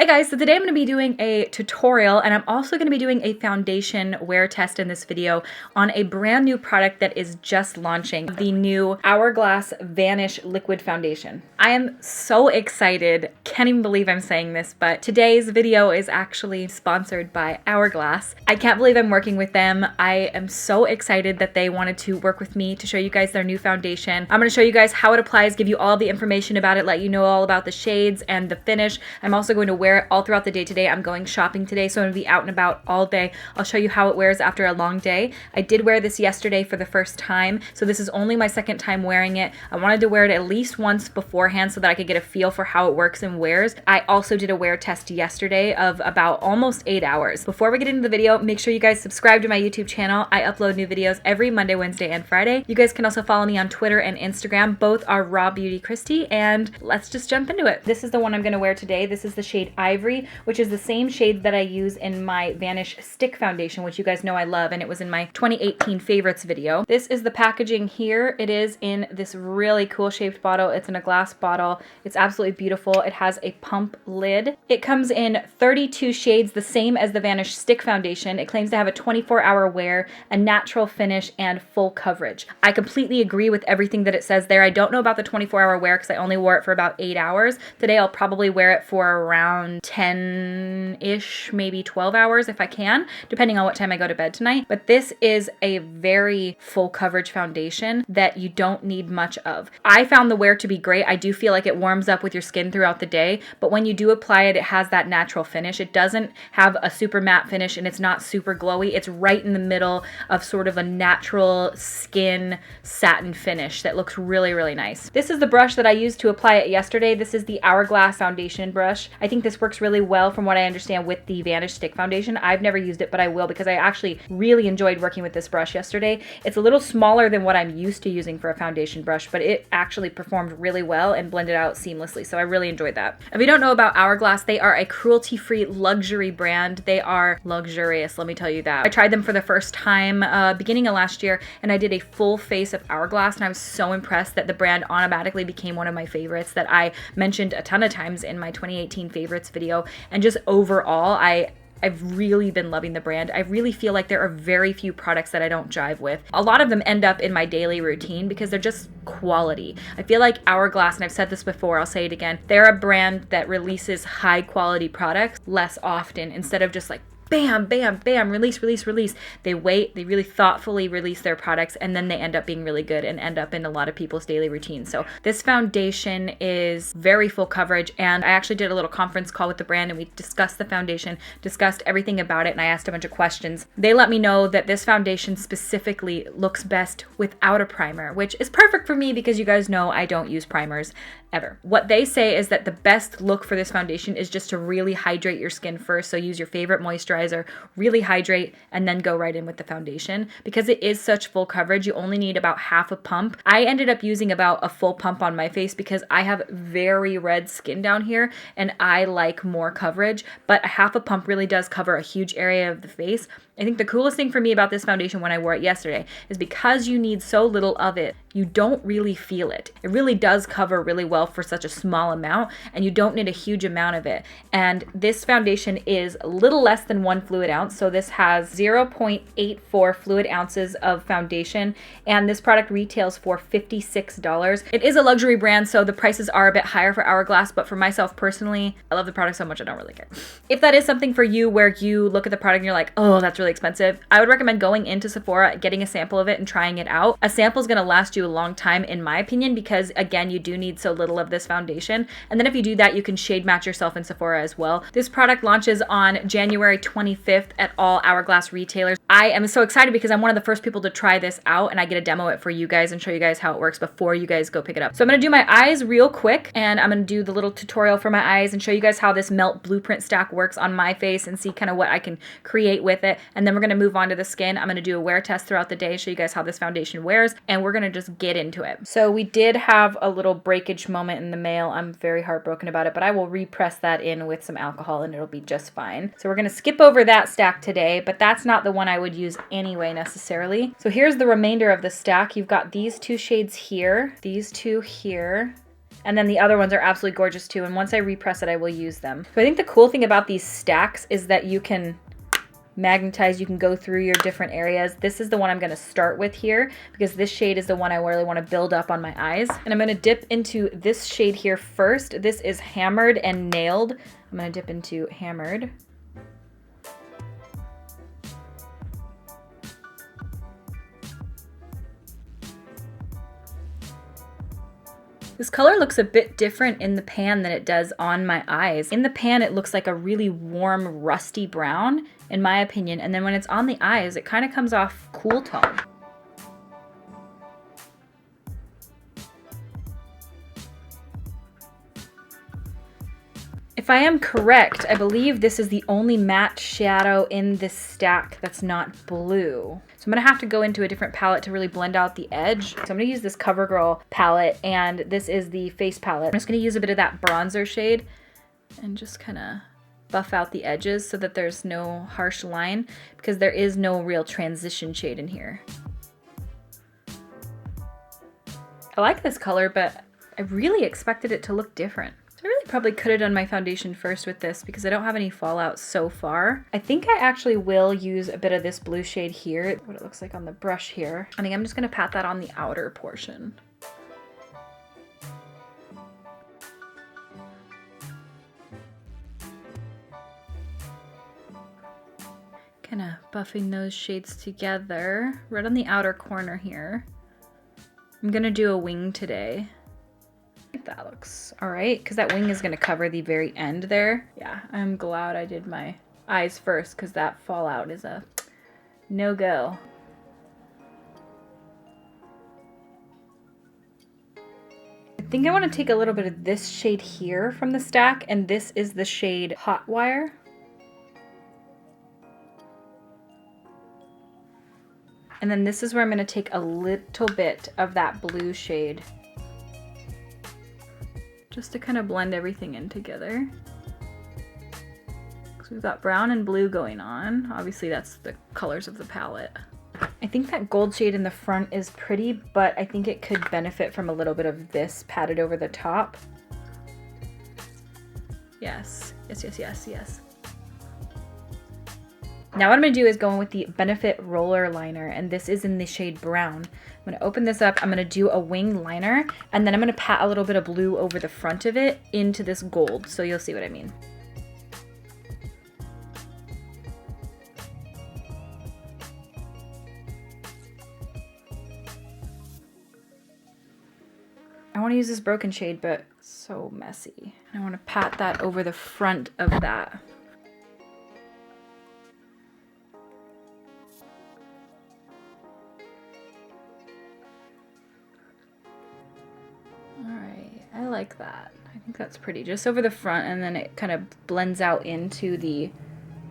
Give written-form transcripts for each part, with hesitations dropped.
Hey guys, so today I'm going to be doing a tutorial and I'm also going to be doing a foundation wear test in this video on a brand new product that is just launching, the new Hourglass Vanish Liquid Foundation. I am so excited, can't even believe I'm saying this, but today's video is actually sponsored by Hourglass. I can't believe I'm working with them. I am so excited that they wanted to work with me to show you guys their new foundation. I'm going to show you guys how it applies, give you all the information about it, let you know all about the shades and the finish. I'm also going to wear it all throughout the day today. I'm going shopping today, so I'm going to be out and about all day. I'll show you how it wears after a long day. I did wear this yesterday for the first time, so this is only my second time wearing it. I wanted to wear it at least once beforehand so that I could get a feel for how it works and wears. I also did a wear test yesterday of about almost 8 hours. Before we get into the video, make sure you guys subscribe to my YouTube channel. I upload new videos every Monday, Wednesday, and Friday. You guys can also follow me on Twitter and Instagram. Both are RawBeautyKristi, and let's just jump into it. This is the one I'm going to wear today. This is the shade Ivory, which is the same shade that I use in my Vanish Stick Foundation, which you guys know I love, and it was in my 2018 favorites video. This is the packaging here. It is in this really cool shaped bottle. It's in a glass bottle. It's absolutely beautiful. It has a pump lid. It comes in 32 shades, the same as the Vanish Stick Foundation. It claims to have a 24-hour wear, a natural finish, and full coverage. I completely agree with everything that it says there. I don't know about the 24-hour wear because I only wore it for about 8 hours. Today I'll probably wear it for around 10-ish, maybe 12 hours if I can, depending on what time I go to bed tonight. But this is a very full coverage foundation that you don't need much of. I found the wear to be great. I do feel like it warms up with your skin throughout the day, but when you do apply it, it has that natural finish. It doesn't have a super matte finish and it's not super glowy. It's right in the middle of sort of a natural skin satin finish that looks really, really nice. This is the brush that I used to apply it yesterday. This is the Hourglass foundation brush. I think this works really well from what I understand with the Vanish Stick Foundation. I've never used it, but I will because I actually really enjoyed working with this brush yesterday. It's a little smaller than what I'm used to using for a foundation brush, but it actually performed really well and blended out seamlessly, so I really enjoyed that. If you don't know about Hourglass, they are a cruelty-free luxury brand. They are luxurious, let me tell you that. I tried them for the first time beginning of last year, and I did a full face of Hourglass, and I was so impressed that the brand automatically became one of my favorites that I mentioned a ton of times in my 2018 favorites video. And just overall, I've really been loving the brand. I really feel like there are very few products that I don't jive with. A lot of them end up in my daily routine because they're just quality. I feel like Hourglass, and I've said this before, I'll say it again, they're a brand that releases high quality products less often instead of just like bam, bam, bam, release, release, release. They wait, they really thoughtfully release their products, and then they end up being really good and end up in a lot of people's daily routines. So this foundation is very full coverage, and I actually did a little conference call with the brand and we discussed the foundation, discussed everything about it, and I asked a bunch of questions. They let me know that this foundation specifically looks best without a primer, which is perfect for me because you guys know I don't use primers ever. What they say is that the best look for this foundation is just to really hydrate your skin first. So use your favorite moisturizer, really hydrate, and then go right in with the foundation. Because it is such full coverage, you only need about half a pump. I ended up using about a full pump on my face because I have very red skin down here and I like more coverage, but a half a pump really does cover a huge area of the face. I think the coolest thing for me about this foundation when I wore it yesterday is because you need so little of it, you don't really feel it. It really does cover really well for such a small amount, and you don't need a huge amount of it. And this foundation is a little less than 1 fluid ounce, so this has 0.84 fluid ounces of foundation, and this product retails for $56. It is a luxury brand, so the prices are a bit higher for Hourglass, but for myself personally, I love the product so much I don't really care. If that is something for you where you look at the product and you're like, oh, that's really expensive, I would recommend going into Sephora, getting a sample of it and trying it out. A sample is going to last you a long time in my opinion because again, you do need so little of this foundation. And then if you do that, you can shade match yourself in Sephora as well. This product launches on January 25th at all Hourglass retailers. I am so excited because I'm one of the first people to try this out and I get to demo it for you guys and show you guys how it works before you guys go pick it up. So I'm going to do my eyes real quick and I'm going to do the little tutorial for my eyes and show you guys how this melt blueprint stack works on my face and see kind of what I can create with it. And then we're going to move on to the skin. I'm going to do a wear test throughout the day, show you guys how this foundation wears, and we're going to just get into it. So we did have a little breakage moment in the mail. I'm very heartbroken about it, but I will repress that in with some alcohol and it'll be just fine. So we're going to skip over that stack today, but that's not the one I would use anyway necessarily. So here's the remainder of the stack. You've got these two shades here, these two here, And then the other ones are absolutely gorgeous too. And once I repress it, I will use them. So I think the cool thing about these stacks is that you can magnetize, you can go through your different areas. This is the one I'm going to start with here because this shade is the one I really want to build up on my eyes. And I'm going to dip into this shade here first. This is Hammered and Nailed. I'm going to dip into Hammered. This color looks a bit different in the pan than it does on my eyes. In the pan, it looks like a really warm, rusty brown, in my opinion. And then when it's on the eyes, it kind of comes off cool tone. If I am correct, I believe this is the only matte shadow in this stack that's not blue. So I'm gonna have to go into a different palette to really blend out the edge. So I'm gonna use this Covergirl palette, and this is the face palette. I'm just gonna use a bit of that bronzer shade and just kind of buff out the edges so that there's no harsh line, because there is no real transition shade in here. I like this color, but I really expected it to look different. I really probably could have done my foundation first with this because I don't have any fallout so far. I think I actually will use a bit of this blue shade here, what it looks like on the brush here. I think I'm just gonna pat that on the outer portion. Kind of buffing those shades together, right on the outer corner here. I'm gonna do a wing today. That looks all right, because that wing is going to cover the very end there. Yeah, I'm glad I did my eyes first because that fallout is a no-go. I think I want to take a little bit of this shade here from the stack, and this is the shade Hot Wire. And then this is where I'm going to take a little bit of that blue shade, just to kind of blend everything in together. So we've got brown and blue going on. Obviously that's the colors of the palette. I think that gold shade in the front is pretty, but I think it could benefit from a little bit of this patted over the top. Yes, yes, yes, yes, yes. Now what I'm gonna do is go in with the Benefit Roller Liner, and this is in the shade Brown. I'm gonna open this up, I'm gonna do a wing liner, and then I'm gonna pat a little bit of blue over the front of it into this gold, so you'll see what I mean. I wanna use this broken shade, but it's so messy. I wanna pat that over the front of that. I like that. I think that's pretty. Just over the front, and then it kind of blends out into the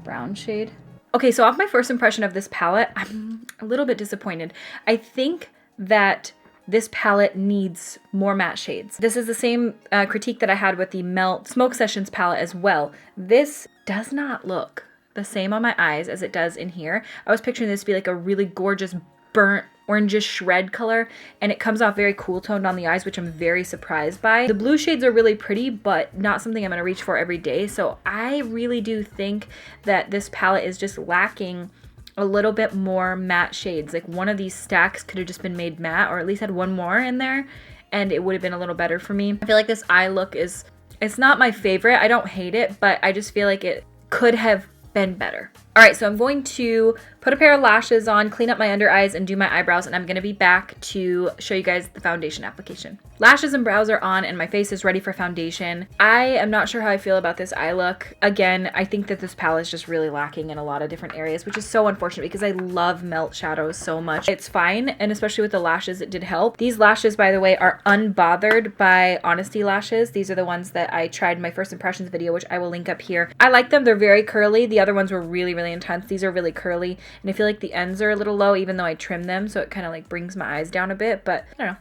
brown shade. Okay, so off my first impression of this palette, I'm a little bit disappointed. I think that this palette needs more matte shades. This is the same critique that I had with the Melt Smoke Sessions palette as well. This does not look the same on my eyes as it does in here. I was picturing this to be like a really gorgeous burnt orangish shred color, and it comes off very cool toned on the eyes, which I'm very surprised by. The blue shades are really pretty, but not something I'm gonna reach for every day. So I really do think that this palette is just lacking a little bit more matte shades. Like one of these stacks could have just been made matte, or at least had one more in there, and it would have been a little better for me. I feel like this eye look is, it's not my favorite. I don't hate it, but I just feel like it could have been better. All right, so I'm going to put a pair of lashes on, clean up my under eyes, and do my eyebrows, and I'm gonna be back to show you guys the foundation application. Lashes and brows are on, and my face is ready for foundation. I am not sure how I feel about this eye look. Again, I think that this palette is just really lacking in a lot of different areas, which is so unfortunate because I love melt shadows so much. It's fine, and especially with the lashes, it did help. These lashes, by the way, are Unbothered by Honesty Lashes. These are the ones that I tried in my first impressions video, which I will link up here. I like them. They're very curly. The other ones were really, really intense. These are really curly, and I feel like the ends are a little low even though I trimmed them, so it kind of like brings my eyes down a bit, but I don't know.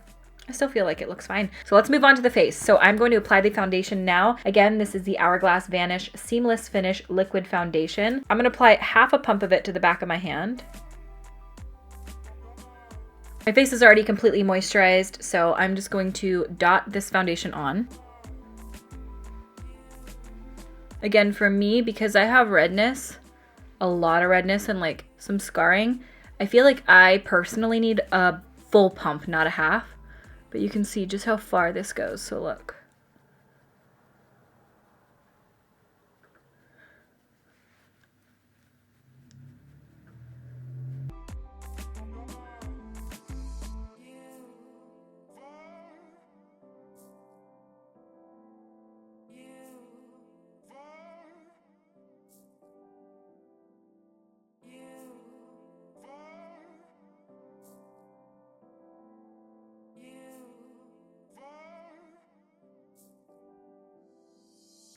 I still feel like it looks fine. So let's move on to the face. So I'm going to apply the foundation now. Again, this is the Hourglass Vanish Seamless Finish Liquid Foundation. I'm going to apply half a pump of it to the back of my hand. My face is already completely moisturized, so I'm just going to dot this foundation on. Again, for me, because I have redness, a lot of redness and like some scarring, I feel like I personally need a full pump, not a half. But you can see just how far this goes, so look.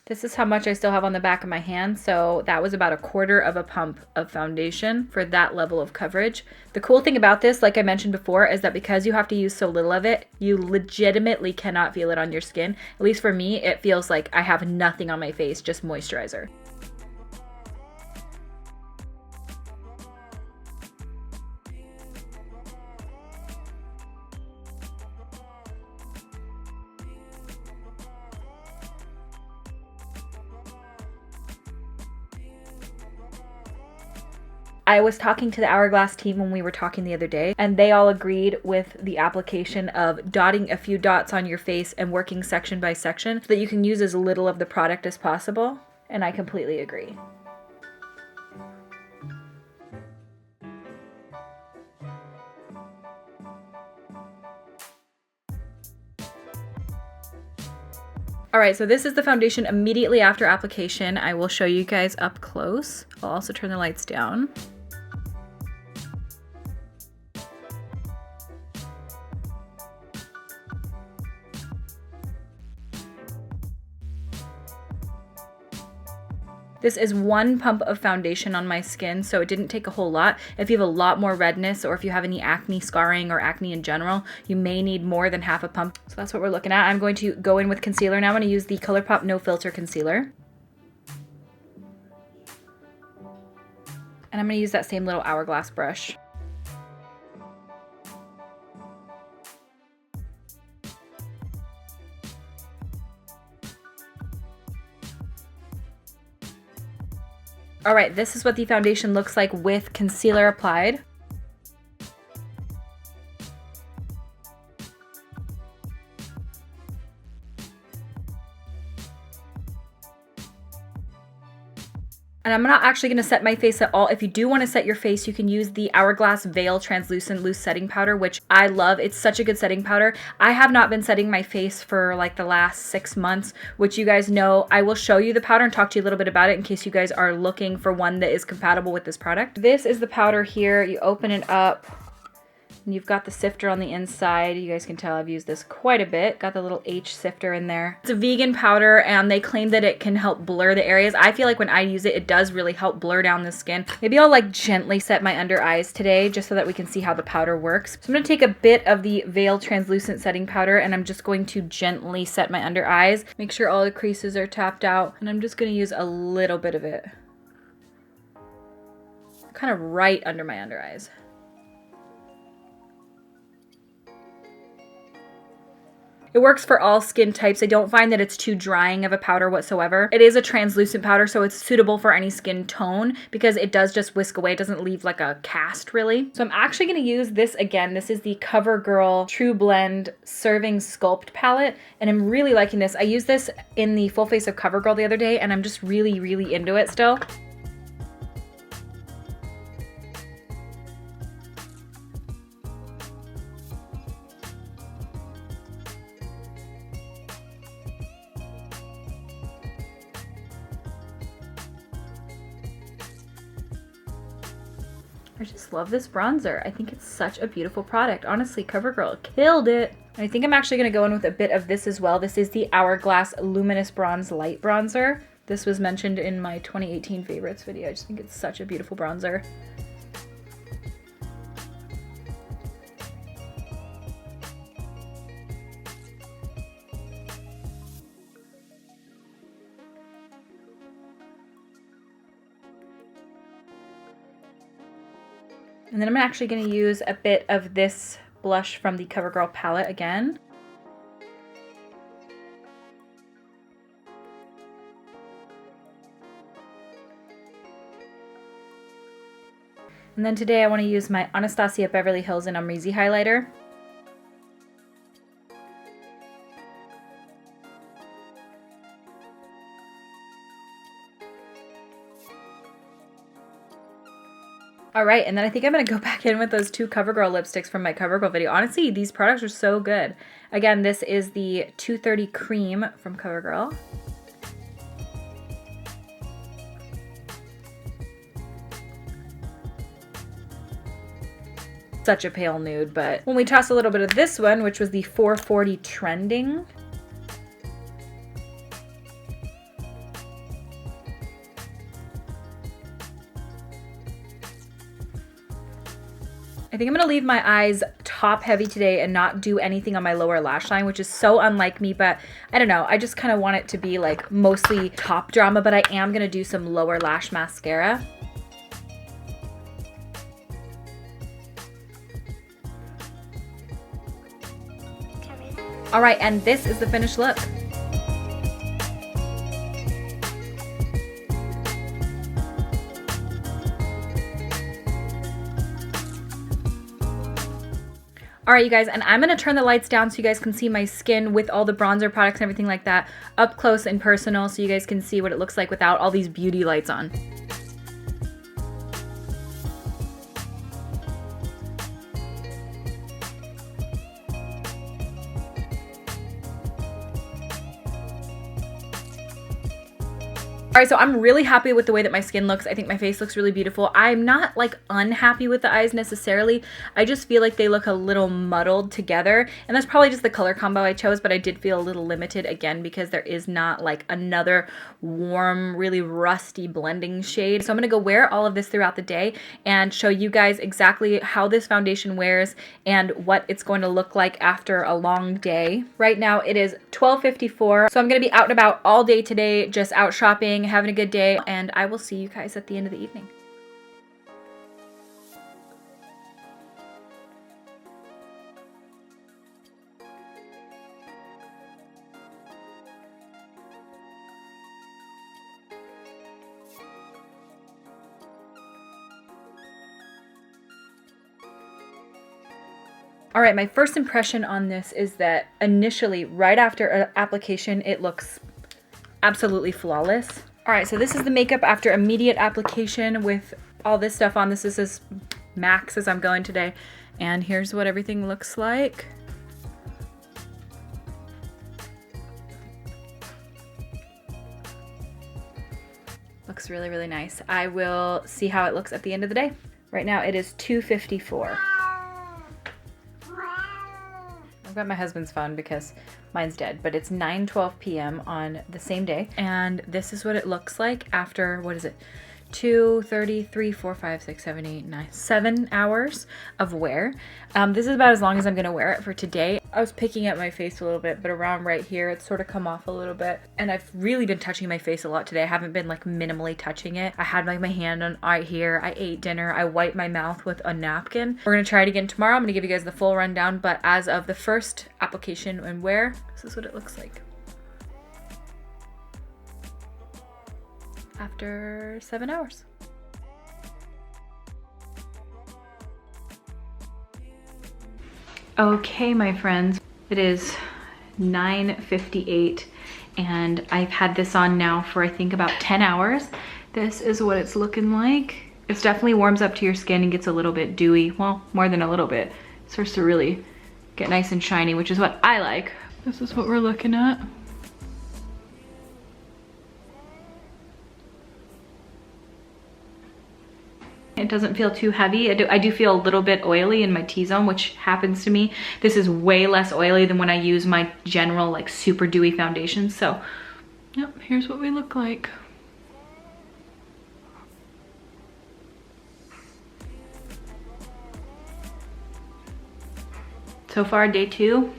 This is how much I still have on the back of my hand, so that was about 1/4 of a pump of foundation for that level of coverage. The cool thing about this, like I mentioned before, is that because you have to use so little of it, you legitimately cannot feel it on your skin. At least for me, it feels like I have nothing on my face, just moisturizer. I was talking to the Hourglass team when we were talking the other day, and they all agreed with the application of dotting a few dots on your face and working section by section so that you can use as little of the product as possible, and I completely agree. All right, so this is the foundation immediately after application. I will show you guys up close. I'll also turn the lights down. This is 1 pump of foundation on my skin, so it didn't take a whole lot. If you have a lot more redness or if you have any acne scarring or acne in general, you may need more than half a pump. So that's what we're looking at. I'm going to go in with concealer now. I'm going to use the ColourPop No Filter Concealer. And I'm going to use that same little Hourglass brush. All right, this is what the foundation looks like with concealer applied. And I'm not actually going to set my face at all. If you do want to set your face, you can use the Hourglass Veil Translucent Loose Setting Powder, which I love. It's such a good setting powder. I have not been setting my face for like the last 6 months, which you guys know. I will show you the powder and talk to you a little bit about it in case you guys are looking for one that is compatible with this product. This is the powder here. You open it up. And you've got the sifter on the inside. You guys can tell I've used this quite a bit. Got the little H sifter in there. It's a vegan powder and they claim that it can help blur the areas. I feel like when I use it, it does really help blur down the skin. Maybe I'll like gently set my under eyes today just so that we can see how the powder works. So I'm gonna take a bit of the Veil Translucent Setting Powder and I'm just going to gently set my under eyes. Make sure all the creases are tapped out. And I'm just gonna use a little bit of it. Kind of right under my under eyes. It works for all skin types. I don't find that it's too drying of a powder whatsoever. It is a translucent powder, so it's suitable for any skin tone because it does just whisk away. It doesn't leave like a cast really. So I'm actually gonna use this again. This is the CoverGirl True Blend Serving Sculpt palette, and I'm really liking this. I used this in the full face of CoverGirl the other day, and I'm just really, really into it still. I just love this bronzer. I think it's such a beautiful product. Honestly, CoverGirl killed it. I think I'm actually going to go in with a bit of this as well. This is the Hourglass Luminous Bronze Light Bronzer. This was mentioned in my 2018 favorites video. I just think it's such a beautiful bronzer. And then I'm actually going to use a bit of this blush from the Covergirl palette again. And then today I want to use my Anastasia Beverly Hills and Amrezy Highlighter. All right, and then I think I'm gonna go back in with those 2 CoverGirl lipsticks from my CoverGirl video. Honestly, these products are so good. Again, this is the 230 Cream from CoverGirl. Such a pale nude, but when we toss a little bit of this one, which was the 440 Trending, I think I'm gonna leave my eyes top heavy today and not do anything on my lower lash line, which is so unlike me, but I don't know. I just kind of want it to be like mostly top drama, but I am gonna do some lower lash mascara. All right, and this is the finished look. All right, you guys, and I'm gonna turn the lights down so you guys can see my skin with all the bronzer products and everything like that up close and personal so you guys can see what it looks like without all these beauty lights on. All right, so I'm really happy with the way that my skin looks. I think my face looks really beautiful. I'm not like unhappy with the eyes necessarily. I just feel like they look a little muddled together, and that's probably just the color combo I chose, but I did feel a little limited again because there is not like another warm, really rusty blending shade. So I'm gonna go wear all of this throughout the day and show you guys exactly how this foundation wears and what it's going to look like after a long day. Right now it is 12:54, so I'm gonna be out and about all day today, just out shopping, having a good day, and I will see you guys at the end of the evening. All right, my first impression on this is that initially, right after application, it looks absolutely flawless. All right, so this is the makeup after immediate application with all this stuff on. This is as max as I'm going today. And here's what everything looks like. Looks really, really nice. I will see how it looks at the end of the day. Right now it is 2:54. I've got my husband's phone because mine's dead, but it's 9:12 p.m. on the same day. And this is what it looks like after, what is it? 2, 3, 4, 5, 6, 7, 8, 9, 7 hours of wear. This is about as long as I'm gonna wear it for today. I was picking at my face a little bit, but around right here, it's sort of come off a little bit. And I've really been touching my face a lot today. I haven't been like minimally touching it. I had like my hand on right here. I ate dinner. I wiped my mouth with a napkin. We're gonna try it again tomorrow. I'm gonna give you guys the full rundown, but as of the first application and wear, this is what it looks like. After 7 hours. Okay, my friends, it is 9:58 and I've had this on now for I think about 10 hours. This is what it's looking like. It definitely warms up to your skin and gets a little bit dewy. Well, more than a little bit. It starts to really get nice and shiny, which is what I like. This is what we're looking at. It doesn't feel too heavy. I do feel a little bit oily in my T-zone, which happens to me. This is way less oily than when I use my general like super dewy foundation. So, yep, here's what we look like. So far, day 2,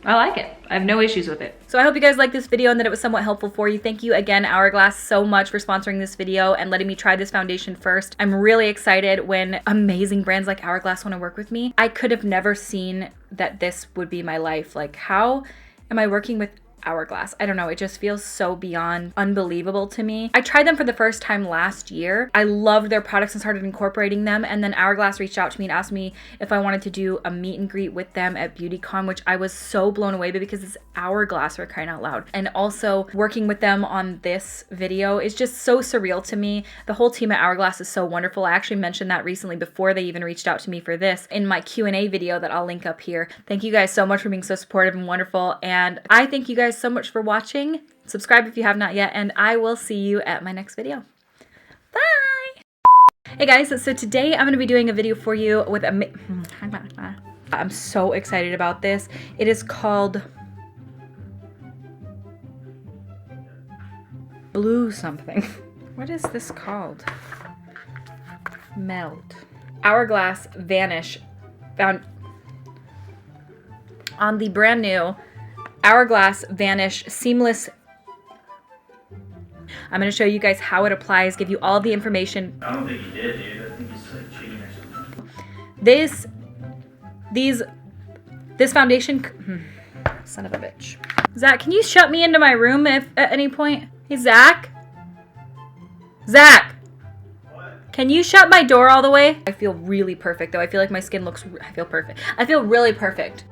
I like it. I have no issues with it. So I hope you guys liked this video and that it was somewhat helpful for you. Thank you again, Hourglass, so much for sponsoring this video and letting me try this foundation first. I'm really excited when amazing brands like Hourglass want to work with me. I could have never seen that this would be my life. Like, how am I working with Hourglass? I don't know, it just feels so beyond unbelievable to me. I tried them for the first time last year. I loved their products and started incorporating them, and then Hourglass reached out to me and asked me if I wanted to do a meet and greet with them at BeautyCon, which I was so blown away by because it's Hourglass, for crying out loud. And also working with them on this video is just so surreal to me. The whole team at Hourglass is so wonderful. I actually mentioned that recently before they even reached out to me for this in my Q&A video that I'll link up here. Thank you guys so much for being so supportive and wonderful, and I thank you guys so much for watching. Subscribe if you have not yet, and I will see you at my next video. Bye! Hey guys, so today I'm going to be doing a video for you with a... I'm so excited about this. It is called Blue something. What is this called? Melt. Hourglass Vanish. Found on the brand new Hourglass Vanish Seamless. I'm going to show you guys how it applies, give you all the information. I don't think he did, dude. I think he's like cheating or something. This foundation, son of a bitch. Zach, can you shut me into my room if at any point? Hey, Zach? Zach! What? Can you shut my door all the way? I feel really perfect though. I feel like my skin looks, I feel perfect. I feel really perfect.